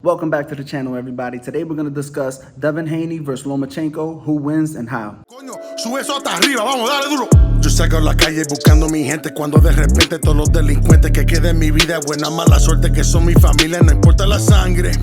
Welcome back to the channel, everybody. Today we're going to discuss Devin Haney versus Lomachenko, who wins and how. Coño, sube eso hasta arriba, vamos, dale duro. Yo salgo a la calle buscando mi gente cuando de repente todos los delincuentes que queden en mi vida, buena mala suerte que son mi familia, no importa la sangre.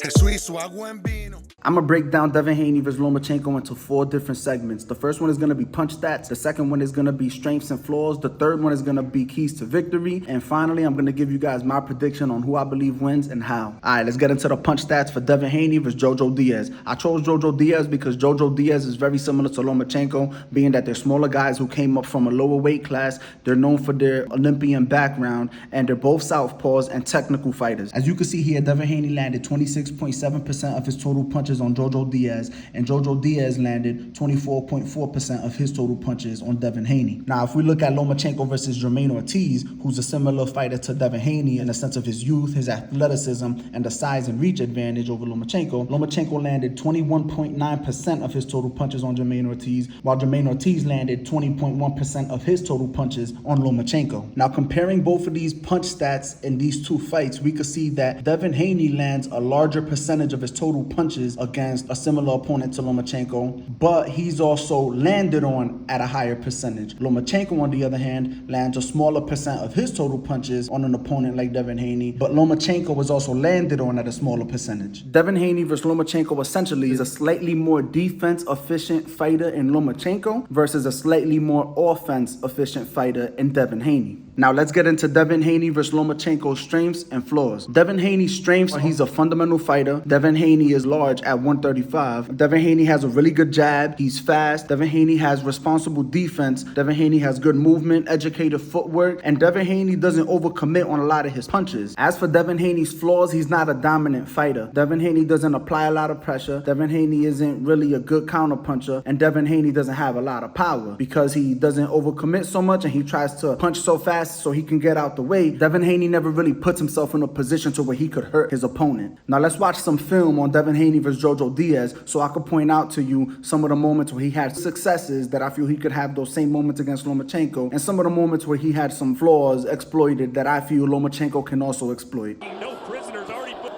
Jesús hizo agua en vino. I'm going to break down Devin Haney versus Lomachenko into 4 different segments. The first one is going to be punch stats. The second one is going to be strengths and flaws. The third one is going to be keys to victory. And finally, I'm going to give you guys my prediction on who I believe wins and how. All right, let's get into the punch stats for Devin Haney versus Jojo Diaz. I chose Jojo Diaz because Jojo Diaz is very similar to Lomachenko, being that they're smaller guys who came up from a lower weight class. They're known for their Olympian background, and they're both southpaws and technical fighters. As you can see here, Devin Haney landed 26.7% of his total punches on Jojo Diaz, and Jojo Diaz landed 24.4% of his total punches on Devin Haney. Now, if we look at Lomachenko versus Jermaine Ortiz, who's a similar fighter to Devin Haney in the sense of his youth, his athleticism, and the size and reach advantage over Lomachenko, Lomachenko landed 21.9% of his total punches on Jermaine Ortiz, while Jermaine Ortiz landed 20.1% of his total punches on Lomachenko. Now, comparing both of these punch stats in these two fights, we could see that Devin Haney lands a larger percentage of his total punches against a similar opponent to Lomachenko, but he's also landed on at a higher percentage. Lomachenko, on the other hand, lands a smaller percent of his total punches on an opponent like Devin Haney, but Lomachenko was also landed on at a smaller percentage. Devin Haney versus Lomachenko essentially is a slightly more defense-efficient fighter in Lomachenko versus a slightly more offense-efficient fighter in Devin Haney. Now let's get into Devin Haney versus Lomachenko's strengths and flaws. Devin Haney's strengths are he's a fundamental fighter. Devin Haney is large at 135. Devin Haney has a really good jab. He's fast. Devin Haney has responsible defense. Devin Haney has good movement, educated footwork, and Devin Haney doesn't overcommit on a lot of his punches. As for Devin Haney's flaws, he's not a dominant fighter. Devin Haney doesn't apply a lot of pressure. Devin Haney isn't really a good counter puncher, and Devin Haney doesn't have a lot of power because he doesn't overcommit so much and he tries to punch so fast so he can get out the way. Devin Haney never really puts himself in a position to where he could hurt his opponent. Now let's watch some film on Devin Haney versus Jojo Diaz so I could point out to you some of the moments where he had successes that I feel he could have those same moments against Lomachenko, and some of the moments where he had some flaws exploited that I feel Lomachenko can also exploit. No prisoners already put.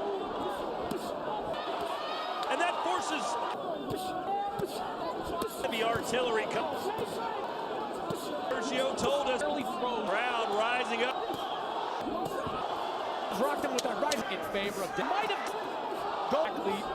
And that forces heavy artillery comes. Sergio told us early throw round rising up. Rocked him with that right in favor of might have go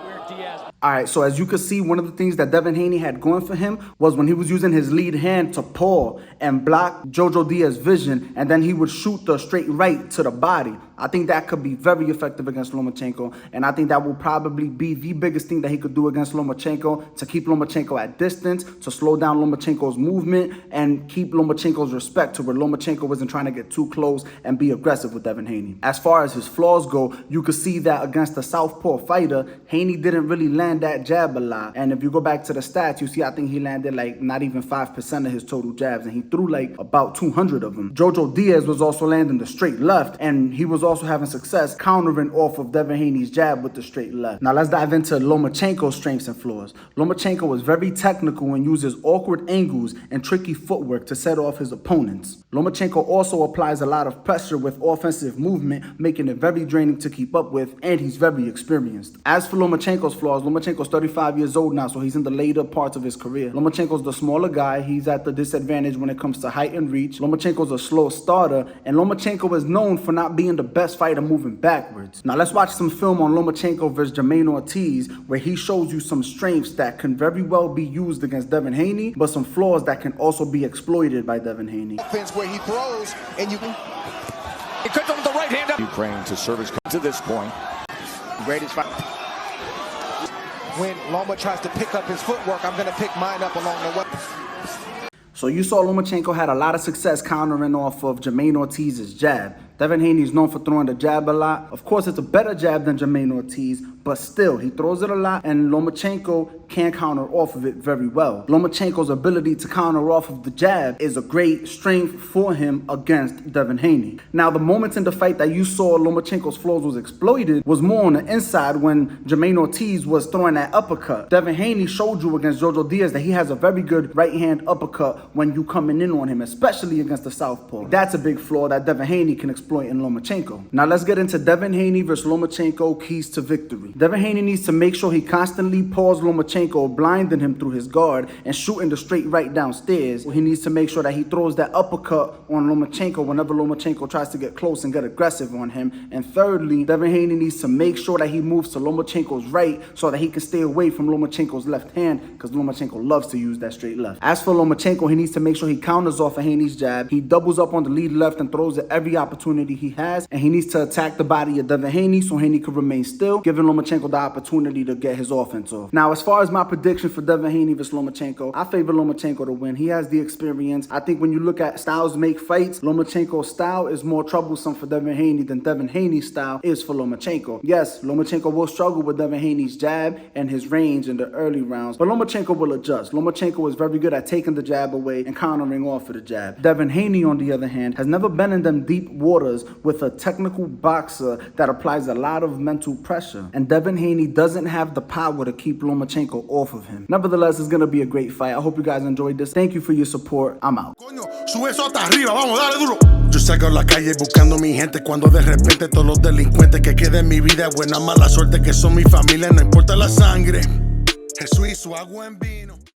where Diaz. All right, so as you can see, one of the things that Devin Haney had going for him was when he was using his lead hand to paw and block Jojo Diaz's vision, and then he would shoot the straight right to the body. I think that could be very effective against Lomachenko, and I think that will probably be the biggest thing that he could do against Lomachenko, to keep Lomachenko at distance, to slow down Lomachenko's movement, and keep Lomachenko's respect to where Lomachenko wasn't trying to get too close and be aggressive with Devin Haney. As far as his flaws go, you could see that against a southpaw fighter, Haney didn't really land that jab a lot. And if you go back to the stats, you see I think he landed like not even 5% of his total jabs, and he threw like about 200 of them. Jojo Diaz was also landing the straight left, and he was also having success countering off of Devin Haney's jab with the straight left. Now let's dive into Lomachenko's strengths and flaws. Lomachenko is very technical and uses awkward angles and tricky footwork to set off his opponents. Lomachenko also applies a lot of pressure with offensive movement, making it very draining to keep up with, and he's very experienced. As for Lomachenko's flaws, Lomachenko's 35 years old now, so he's in the later parts of his career. Lomachenko's the smaller guy. He's at the disadvantage when it comes to height and reach. Lomachenko's a slow starter, and Lomachenko is known for not being the best fighter moving backwards. Now let's watch some film on Lomachenko versus Jermaine Ortiz, where he shows you some strengths that can very well be used against Devin Haney, but some flaws that can also be exploited by Devin Haney. Offense where he throws, and you can. It could with the right hand up. Ukraine to service to this point. Greatest fight. When Loma tries to pick up his footwork, I'm going to pick mine up along the way. So you saw Lomachenko had a lot of success countering off of Jermaine Ortiz's jab. Devin Haney is known for throwing the jab a lot. Of course, it's a better jab than Jermaine Ortiz, but still, he throws it a lot, and Lomachenko can counter off of it very well. Lomachenko's ability to counter off of the jab is a great strength for him against Devin Haney. Now, the moments in the fight that you saw Lomachenko's flaws was exploited was more on the inside when Jermaine Ortiz was throwing that uppercut. Devin Haney showed you against Jojo Diaz that he has a very good right-hand uppercut when you coming in on him, especially against the southpaw. That's a big flaw that Devin Haney can exploit exploiting Lomachenko. Now let's get into Devin Haney versus Lomachenko, keys to victory. Devin Haney needs to make sure he constantly paws Lomachenko, blinding him through his guard and shooting the straight right downstairs. He needs to make sure that he throws that uppercut on Lomachenko whenever Lomachenko tries to get close and get aggressive on him. And thirdly, Devin Haney needs to make sure that he moves to Lomachenko's right so that he can stay away from Lomachenko's left hand, because Lomachenko loves to use that straight left. As for Lomachenko, he needs to make sure he counters off of Haney's jab. He doubles up on the lead left and throws at every opportunity he has. And he needs to attack the body of Devin Haney so Haney can remain still, giving Lomachenko the opportunity to get his offense off. Now, as far as my prediction for Devin Haney versus Lomachenko, I favor Lomachenko to win. He has the experience. I think when you look at styles make fights, Lomachenko's style is more troublesome for Devin Haney than Devin Haney's style is for Lomachenko. Yes, Lomachenko will struggle with Devin Haney's jab and his range in the early rounds, but Lomachenko will adjust. Lomachenko is very good at taking the jab away and countering off of the jab. Devin Haney, on the other hand, has never been in them deep waters with a technical boxer that applies a lot of mental pressure. And Devin Haney doesn't have the power to keep Lomachenko off of him. Nevertheless, it's going to be a great fight. I hope you guys enjoyed this. Thank you for your support. I'm out. Coño, sube eso hasta arriba, vamos, dale duro. Yo salgo a la calle buscando mi gente cuando de repente todos los delincuentes que queden en mi vida, buena mala suerte que son mi familia, no importa la sangre. Jesús hizo agua en vida.